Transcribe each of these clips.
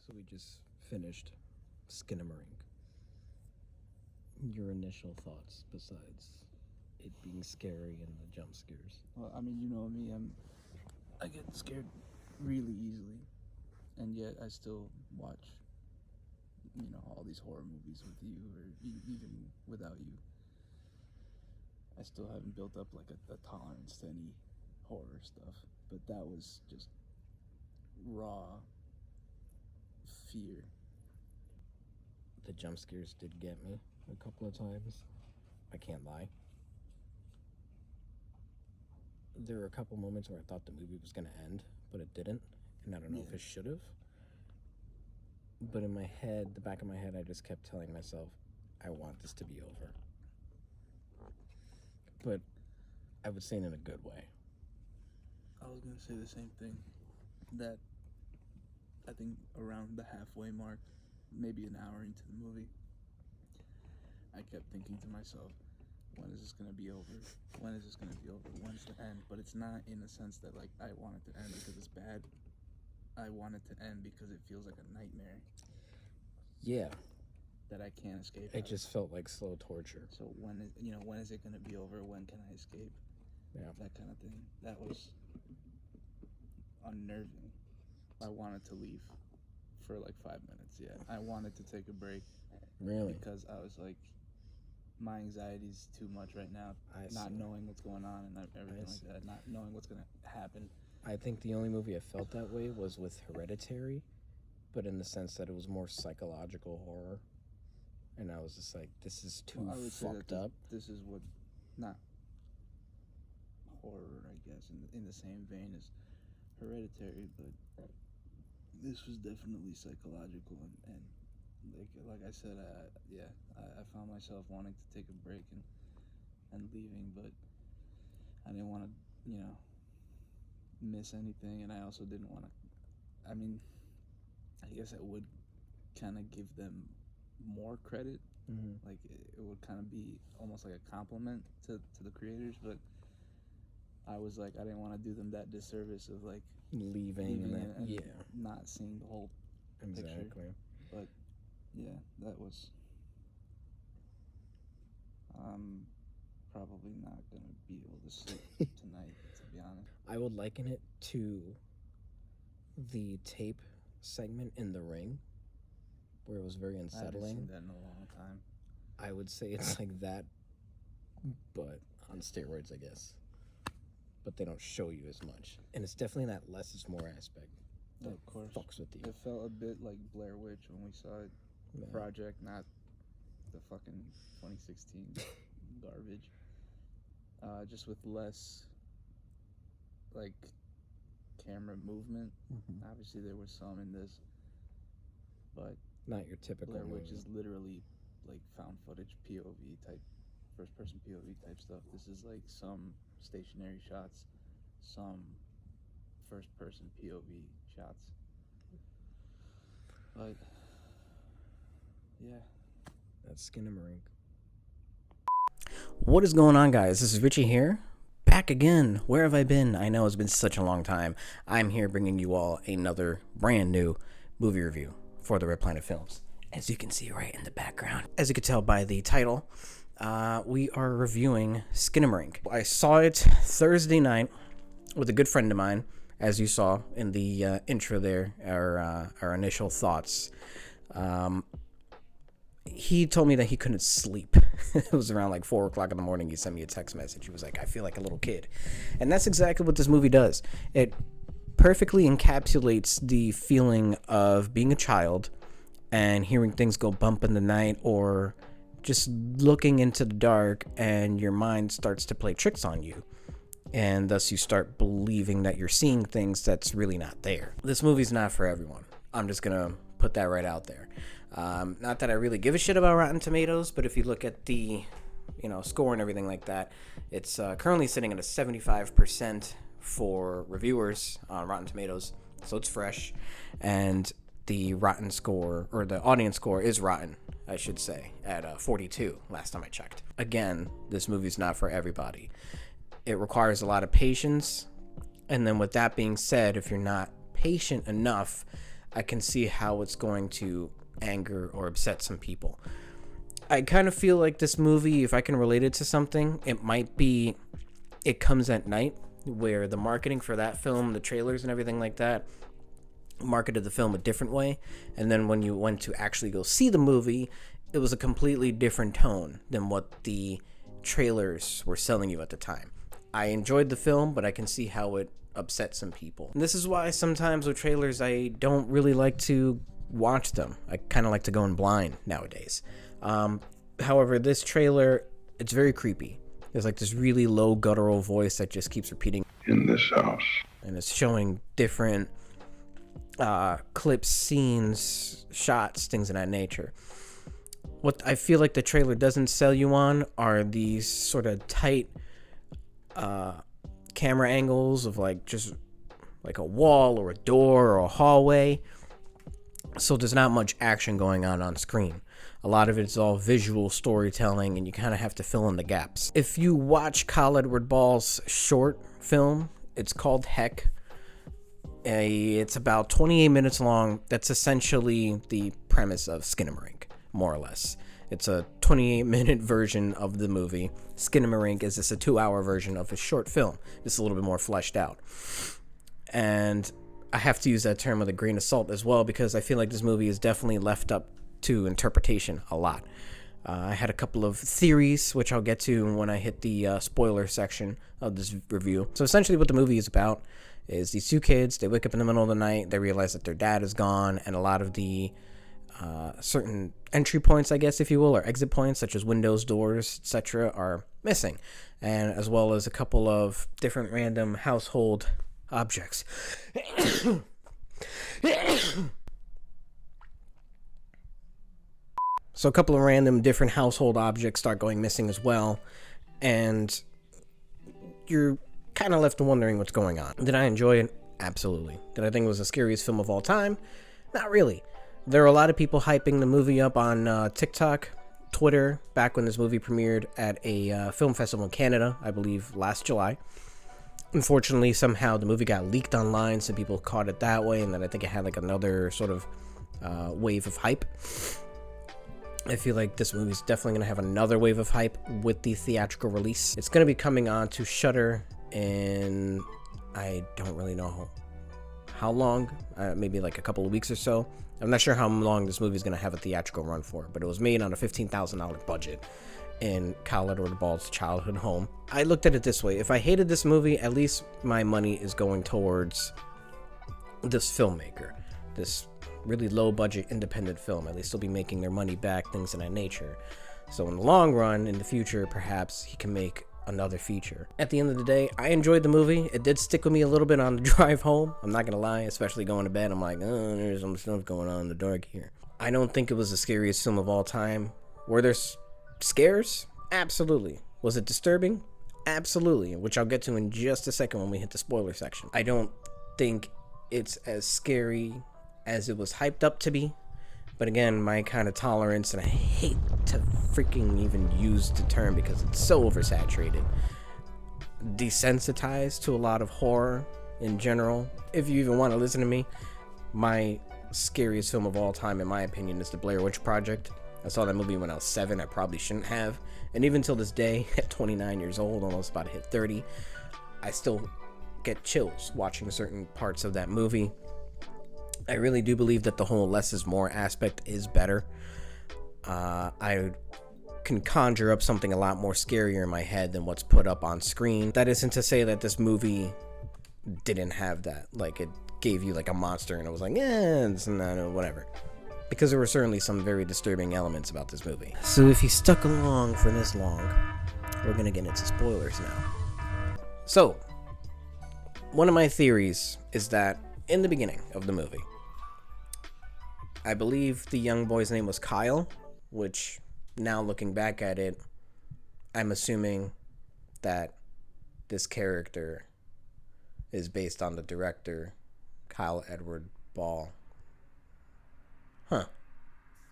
So we just finished Skinamarink. Your initial thoughts besides it being scary and the jump scares? Well, I mean, you know me, I get scared really easily, and yet I still watch, all these horror movies with you, or even without you. I still haven't built up like a tolerance to any horror stuff, but that was just raw fear. The jump scares did get me a couple of times. I can't lie. There were a couple moments where I thought the movie was going to end, but it didn't, and I don't know if it should have. But in my head, the back of my head, I just kept telling myself, I want this to be over. But I would say it in a good way. I was gonna say the same thing. That I think around the halfway mark, maybe an hour into the movie, I kept thinking to myself, when is this gonna be over? When is this gonna be over? When's the end? But it's not in the sense that like I want it to end because it's bad. I want it to end because it feels like a nightmare. Yeah. That I can't escape. It just felt like slow torture. So when is it gonna be over? When can I escape? Yeah. That kind of thing. That was unnerving. I wanted to leave for like 5 minutes. Yeah, I wanted to take a break. Really? Because I was like, my anxiety's too much right now. Not knowing what's going on and everything like that. Not knowing what's gonna happen. I think the only movie I felt that way was with Hereditary, but in the sense that it was more psychological horror. And I was just like, this is too fucked up. This is what, not horror, I guess, in the same vein as Hereditary, but this was definitely psychological, and like I said, I found myself wanting to take a break and leaving, but I didn't want to, miss anything, and I also didn't want to. I mean, I guess I would kind of give them more credit. Like it would kind of be almost like a compliment to the creators, but I was like, I didn't want to do them that disservice of like leaving and not seeing the whole picture. But yeah, that was probably not gonna be able to sleep tonight, to be honest. I would liken it to the tape segment in The Ring, where it was very unsettling. I haven't seen that in a long time. I would say it's like that, but on steroids, I guess. But they don't show you as much, and it's definitely that less is more aspect that of course fucks with you. It felt a bit like Blair Witch when we saw it. The project, not the fucking 2016 garbage. Just with less like camera movement. Obviously there was some in this, but not your typical Blair Witch is literally like found footage POV type, first person POV type stuff. This is like some stationary shots, some first person POV shots. But yeah, that's Skinamarink. What is going on, guys? This is Richie here. Back again. Where have I been? I know it's been such a long time. I'm here bringing you all another brand new movie review for the Red Planet Films. As you can see right in the background. As you can tell by the title, we are reviewing Skinamarink. I saw it Thursday night with a good friend of mine, as you saw in the intro there, our initial thoughts. He told me that he couldn't sleep. It was around like 4 o'clock in the morning. He sent me a text message. He was like, I feel like a little kid. And that's exactly what this movie does. It perfectly encapsulates the feeling of being a child and hearing things go bump in the night, or just looking into the dark and your mind starts to play tricks on you. And thus you start believing that you're seeing things that's really not there. This movie's not for everyone. I'm just going to put that right out there. Not that I really give a shit about Rotten Tomatoes, but if you look at the, score and everything like that, it's currently sitting at a 75% for reviewers on Rotten Tomatoes, so it's fresh. And the rotten score, or the audience score, is rotten, I should say, at 42 last time I checked. Again, this movie's not for everybody. It requires a lot of patience, and then with that being said, if you're not patient enough, I can see how it's going to anger or upset some people. I kind of feel like this movie, if I can relate it to something, it might be It Comes at Night, where the marketing for that film, the trailers and everything like that, marketed the film a different way. And then when you went to actually go see the movie, it was a completely different tone than what the trailers were selling you at the time. I enjoyed the film, but I can see how it upset some people. And this is why sometimes with trailers, I don't really like to watch them. I kind of like to go in blind nowadays. However, this trailer, it's very creepy. There's like this really low guttural voice that just keeps repeating in this house, and it's showing different clips, scenes, shots, things of that nature. What I feel like the trailer doesn't sell you on are these sort of tight camera angles of like just like a wall or a door or a hallway. So there's not much action going on screen. A lot of it's all visual storytelling, and you kind of have to fill in the gaps. If you watch Kyle Edward Ball's short film, it's called Heck. It's about 28 minutes long. That's essentially the premise of Skinamarink, more or less. It's a 28-minute version of the movie. Skinamarink is just a 2-hour version of a short film. It's a little bit more fleshed out. And I have to use that term with a grain of salt as well, because I feel like this movie is definitely left up to interpretation a lot. I had a couple of theories, which I'll get to when I hit the spoiler section of this review. So essentially what the movie is about is these two kids, they wake up in the middle of the night, they realize that their dad is gone, and a lot of the certain entry points, I guess, if you will, or exit points, such as windows, doors, etc., are missing, and as well as a couple of different random household objects. So a couple of random different household objects start going missing as well, and you're kind of left wondering what's going on. Did I enjoy it? Absolutely. Did I think it was the scariest film of all time? Not really. There are a lot of people hyping the movie up on TikTok, Twitter, back when this movie premiered at a film festival in Canada, I believe last July. Unfortunately, somehow the movie got leaked online, so people caught it that way, and then I think it had like another sort of wave of hype. I feel like this movie's definitely going to have another wave of hype with the theatrical release. It's going to be coming on to Shudder in, I don't really know how long, maybe like a couple of weeks or so. I'm not sure how long this movie is going to have a theatrical run for, but it was made on a $15,000 budget in Kyle Edward Ball's childhood home. I looked at it this way: if I hated this movie, at least my money is going towards this filmmaker, this really low budget independent film. At least they'll be making their money back, things of that nature. So in the long run, in the future, perhaps he can make another feature. At the end of the day, I enjoyed the movie. It did stick with me a little bit on the drive home, I'm not gonna lie, especially going to bed. I'm like, oh, there's some stuff going on in the dark here. I don't think it was the scariest film of all time. Were there scares? Absolutely. Was it disturbing? Absolutely, which I'll get to in just a second when we hit the spoiler section. I don't think it's as scary as it was hyped up to be, but again, my kind of tolerance, and I hate to freaking even use the term because it's so oversaturated, desensitized to a lot of horror in general. If you even want to listen to me, my scariest film of all time, in my opinion, is The Blair Witch Project. I saw that movie when I was 7. I probably shouldn't have, and even till this day, at 29 years old, almost about to hit 30, I still get chills watching certain parts of that movie. I really do believe that the whole less is more aspect is better. I can conjure up something a lot more scarier in my head than what's put up on screen. That isn't to say that this movie didn't have that. Like, it gave you like a monster and it was like, it's not, whatever. Because there were certainly some very disturbing elements about this movie. So if you stuck along for this long, we're gonna get into spoilers now. So, one of my theories is that in the beginning of the movie, I believe the young boy's name was Kyle, which now looking back at it, I'm assuming that this character is based on the director, Kyle Edward Ball.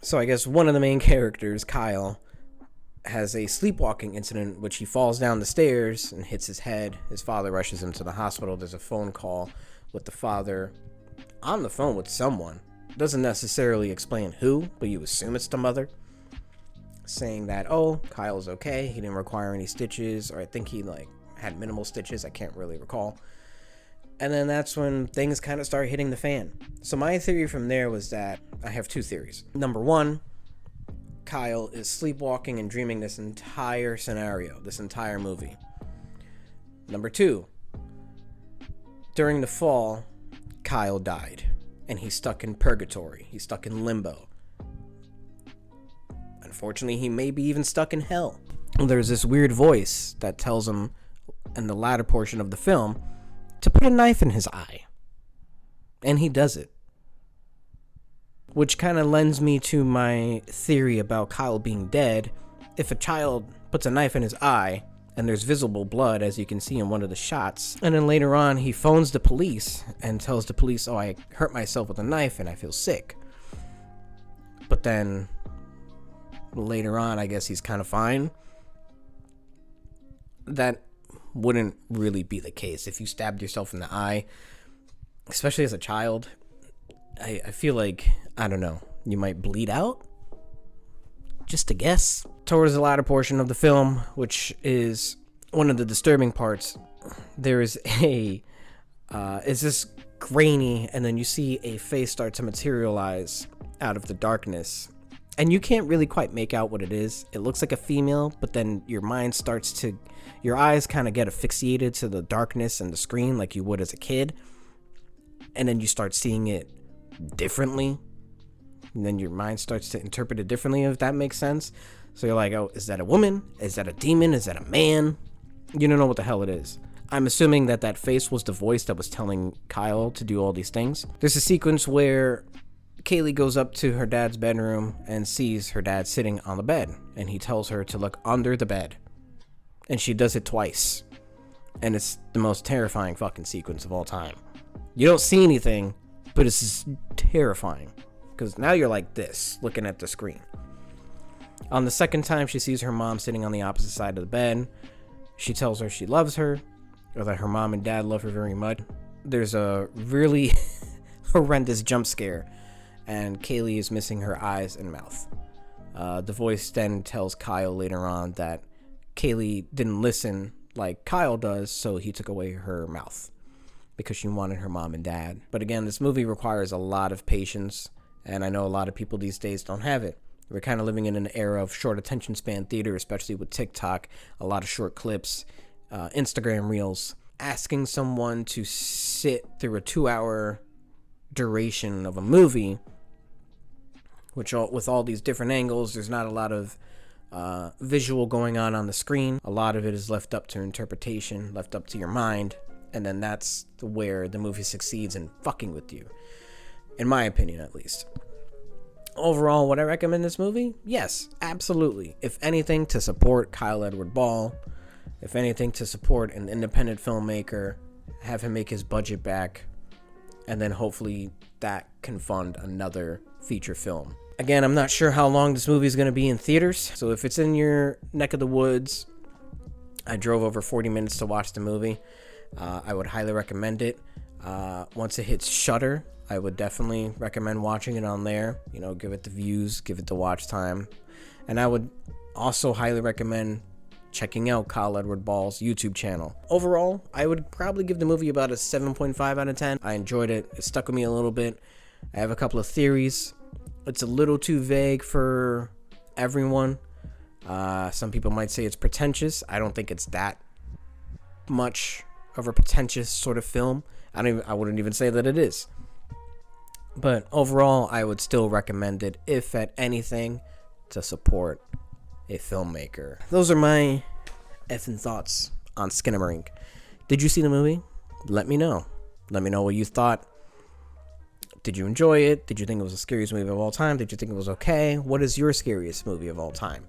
So I guess one of the main characters, Kyle, has a sleepwalking incident which he falls down the stairs and hits his head. His father rushes him to the hospital. There's a phone call with the father on the phone with someone. Doesn't necessarily explain who, but you assume it's the mother, saying that, oh, Kyle's okay, he didn't require any stitches, or I think he like had minimal stitches, I can't really recall. And then that's when things kind of start hitting the fan. So my theory from there was that I have two theories. Number one, Kyle is sleepwalking and dreaming this entire scenario, this entire movie. Number two, during the fall, Kyle died, and he's stuck in purgatory. He's stuck in limbo. Unfortunately, he may be even stuck in hell. There's this weird voice that tells him in the latter portion of the film to put a knife in his eye. And he does it. Which kind of lends me to my theory about Kyle being dead. If a child puts a knife in his eye, and there's visible blood, as you can see in one of the shots, and then later on he phones the police and tells the police, oh, I hurt myself with a knife and I feel sick. But then later on, I guess he's kind of fine. That wouldn't really be the case. If you stabbed yourself in the eye, especially as a child, I feel like, I don't know, you might bleed out? Just a guess. Towards the latter portion of the film, which is one of the disturbing parts, there is it's just grainy, and then you see a face start to materialize out of the darkness. And you can't really quite make out what it is. It looks like a female, but then your eyes kind of get asphyxiated to the darkness and the screen like you would as a kid. And then you start seeing it differently. And then your mind starts to interpret it differently, if that makes sense. So you're like, oh, is that a woman? Is that a demon? Is that a man? You don't know what the hell it is. I'm assuming that face was the voice that was telling Kyle to do all these things. There's a sequence where Kaylee goes up to her dad's bedroom and sees her dad sitting on the bed, and he tells her to look under the bed, and she does it twice, and it's the most terrifying fucking sequence of all time. You don't see anything, but it's just terrifying, because now you're like this, looking at the screen. On the second time she sees her mom sitting on the opposite side of the bed, she tells her she loves her, or that her mom and dad love her very much. There's a really horrendous jump scare, and Kaylee is missing her eyes and mouth. The voice then tells Kyle later on that Kaylee didn't listen like Kyle does, so he took away her mouth because she wanted her mom and dad. But again, this movie requires a lot of patience, and I know a lot of people these days don't have it. We're kind of living in an era of short attention span theater, especially with TikTok, a lot of short clips, Instagram reels. Asking someone to sit through a 2-hour duration of a movie, which with all these different angles, there's not a lot of visual going on the screen. A lot of it is left up to interpretation, left up to your mind, and then that's where the movie succeeds in fucking with you, in my opinion at least. Overall, would I recommend this movie? Yes, absolutely. If anything, to support Kyle Edward Ball, if anything, to support an independent filmmaker, have him make his budget back, and then hopefully that can fund another feature film. Again, I'm not sure how long this movie is going to be in theaters, so if it's in your neck of the woods, I drove over 40 minutes to watch the movie. I would highly recommend it. Once it hits Shudder, I would definitely recommend watching it on there. You know, give it the views, give it the watch time. And I would also highly recommend checking out Kyle Edward Ball's YouTube channel. Overall, I would probably give the movie about a 7.5 out of 10. I enjoyed it. It stuck with me a little bit. I have a couple of theories. It's a little too vague for everyone. Some people might say it's pretentious. I don't think it's that much of a pretentious sort of film. I wouldn't even say that it is. But overall, I would still recommend it, if at anything, to support a filmmaker. Those are my effing thoughts on Skinamarink. Did you see the movie? Let me know. Let me know what you thought. Did you enjoy it? Did you think it was the scariest movie of all time? Did you think it was okay? What is your scariest movie of all time?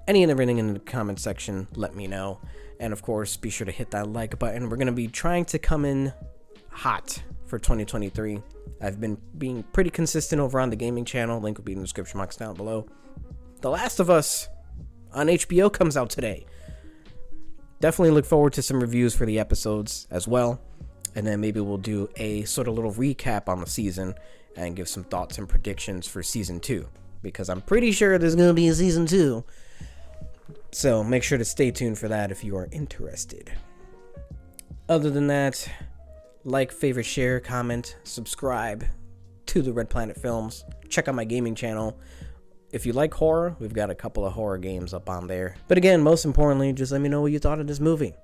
Any and everything in the comment section, let me know. And of course, be sure to hit that like button. We're going to be trying to come in hot for 2023. I've been being pretty consistent over on the gaming channel. Link will be in the description box down below. The Last of Us on HBO comes out today. Definitely look forward to some reviews for the episodes as well. And then maybe we'll do a sort of little recap on the season and give some thoughts and predictions for season 2, because I'm pretty sure there's going to be a season 2. So make sure to stay tuned for that if you are interested. Other than that, like, favorite, share, comment, subscribe to the Red Planet Films. Check out my gaming channel. If you like horror, we've got a couple of horror games up on there. But again, most importantly, just let me know what you thought of this movie.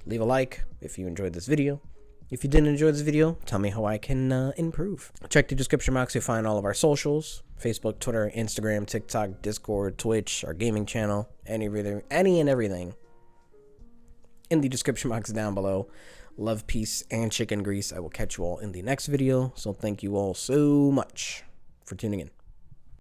Leave a like if you enjoyed this video. If you didn't enjoy this video, tell me how I can improve. Check the description box to find all of our socials: Facebook, Twitter, Instagram, TikTok, Discord, Twitch, our gaming channel, any and everything in the description box down below. Love, peace, and chicken grease. I will catch you all in the next video. So thank you all so much for tuning in.